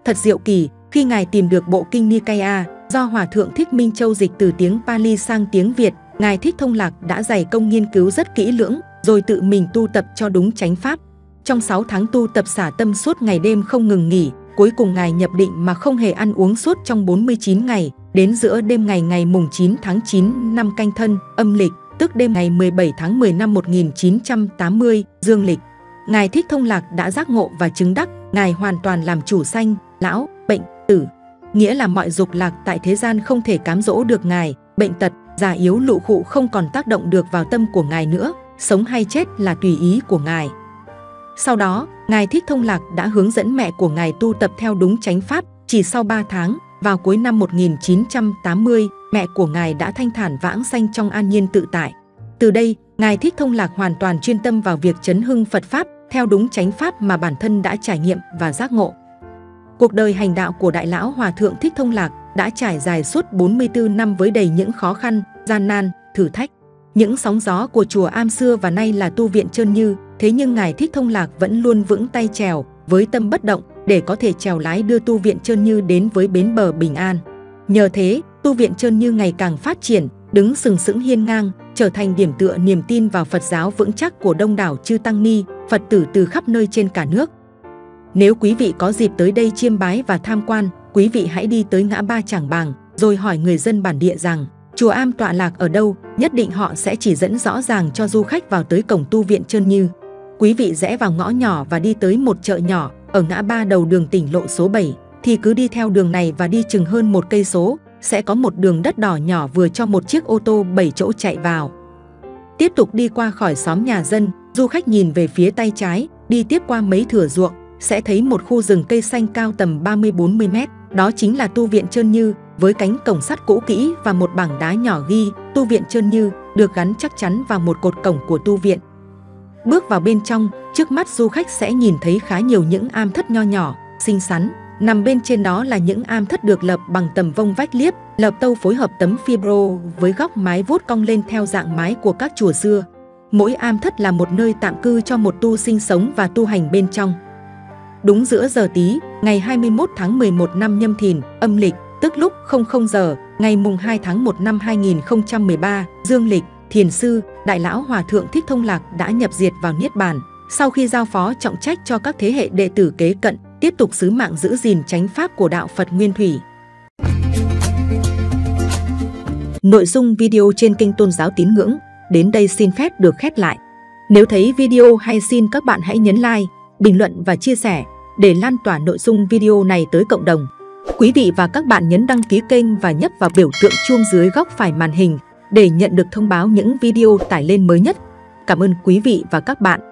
Thật diệu kỳ, khi ngài tìm được bộ kinh Nikaya do Hòa thượng Thích Minh Châu dịch từ tiếng Pali sang tiếng Việt, ngài Thích Thông Lạc đã dày công nghiên cứu rất kỹ lưỡng, rồi tự mình tu tập cho đúng chánh pháp. Trong 6 tháng tu tập xả tâm suốt ngày đêm không ngừng nghỉ, cuối cùng Ngài nhập định mà không hề ăn uống suốt trong 49 ngày, đến giữa đêm ngày mùng 9 tháng 9 năm Canh Thân, âm lịch, tức đêm ngày 17 tháng 10 năm 1980, dương lịch. Ngài Thích Thông Lạc đã giác ngộ và chứng đắc, Ngài hoàn toàn làm chủ sanh, lão, bệnh, tử. Nghĩa là mọi dục lạc tại thế gian không thể cám dỗ được Ngài, bệnh tật, già yếu lụ khụ không còn tác động được vào tâm của Ngài nữa, sống hay chết là tùy ý của Ngài. Sau đó, Ngài Thích Thông Lạc đã hướng dẫn mẹ của Ngài tu tập theo đúng chánh pháp, chỉ sau 3 tháng, vào cuối năm 1980, mẹ của Ngài đã thanh thản vãng sanh trong an nhiên tự tại. Từ đây, Ngài Thích Thông Lạc hoàn toàn chuyên tâm vào việc chấn hưng Phật Pháp, theo đúng chánh pháp mà bản thân đã trải nghiệm và giác ngộ. Cuộc đời hành đạo của Đại Lão Hòa Thượng Thích Thông Lạc đã trải dài suốt 44 năm với đầy những khó khăn, gian nan, thử thách. Những sóng gió của chùa Am xưa và nay là tu viện Trơn Như, thế nhưng Ngài Thích Thông Lạc vẫn luôn vững tay chèo, với tâm bất động, để có thể chèo lái đưa tu viện Trơn Như đến với bến bờ bình an. Nhờ thế, tu viện Trơn Như ngày càng phát triển, đứng sừng sững hiên ngang, trở thành điểm tựa niềm tin vào Phật giáo vững chắc của đông đảo chư tăng ni, Phật tử từ khắp nơi trên cả nước. Nếu quý vị có dịp tới đây chiêm bái và tham quan, quý vị hãy đi tới ngã ba Trảng Bàng, rồi hỏi người dân bản địa rằng chùa Am tọa lạc ở đâu, nhất định họ sẽ chỉ dẫn rõ ràng cho du khách vào tới cổng tu viện Trơn Như. Quý vị rẽ vào ngõ nhỏ và đi tới một chợ nhỏ ở ngã ba đầu đường tỉnh lộ số 7, thì cứ đi theo đường này và đi chừng hơn 1 cây số, sẽ có một đường đất đỏ nhỏ vừa cho một chiếc ô tô 7 chỗ chạy vào. Tiếp tục đi qua khỏi xóm nhà dân, du khách nhìn về phía tay trái, đi tiếp qua mấy thửa ruộng, sẽ thấy một khu rừng cây xanh cao tầm 30-40 mét, đó chính là tu viện Trơn Như, với cánh cổng sắt cũ kỹ và một bảng đá nhỏ ghi tu viện Trơn Như, được gắn chắc chắn vào một cột cổng của tu viện. Bước vào bên trong, trước mắt du khách sẽ nhìn thấy khá nhiều những am thất nho nhỏ, xinh xắn. Nằm bên trên đó là những am thất được lập bằng tầm vông vách liếp, lợp tâu phối hợp tấm fibro với góc mái vuốt cong lên theo dạng mái của các chùa xưa. Mỗi am thất là một nơi tạm cư cho một tu sinh sống và tu hành bên trong. Đúng giữa giờ tí, ngày 21 tháng 11 năm Nhâm Thìn, âm lịch, tức lúc 00 giờ, ngày mùng 2 tháng 1 năm 2013, dương lịch, Thiền sư, Đại Lão Hòa Thượng Thích Thông Lạc đã nhập diệt vào Niết Bàn, sau khi giao phó trọng trách cho các thế hệ đệ tử kế cận, tiếp tục sứ mạng giữ gìn chánh pháp của đạo Phật Nguyên Thủy. Nội dung video trên kênh Tôn giáo Tín ngưỡng đến đây xin phép được khép lại. Nếu thấy video hay, xin các bạn hãy nhấn like, bình luận và chia sẻ để lan tỏa nội dung video này tới cộng đồng. Quý vị và các bạn nhấn đăng ký kênh và nhấp vào biểu tượng chuông dưới góc phải màn hình để nhận được thông báo những video tải lên mới nhất. Cảm ơn quý vị và các bạn.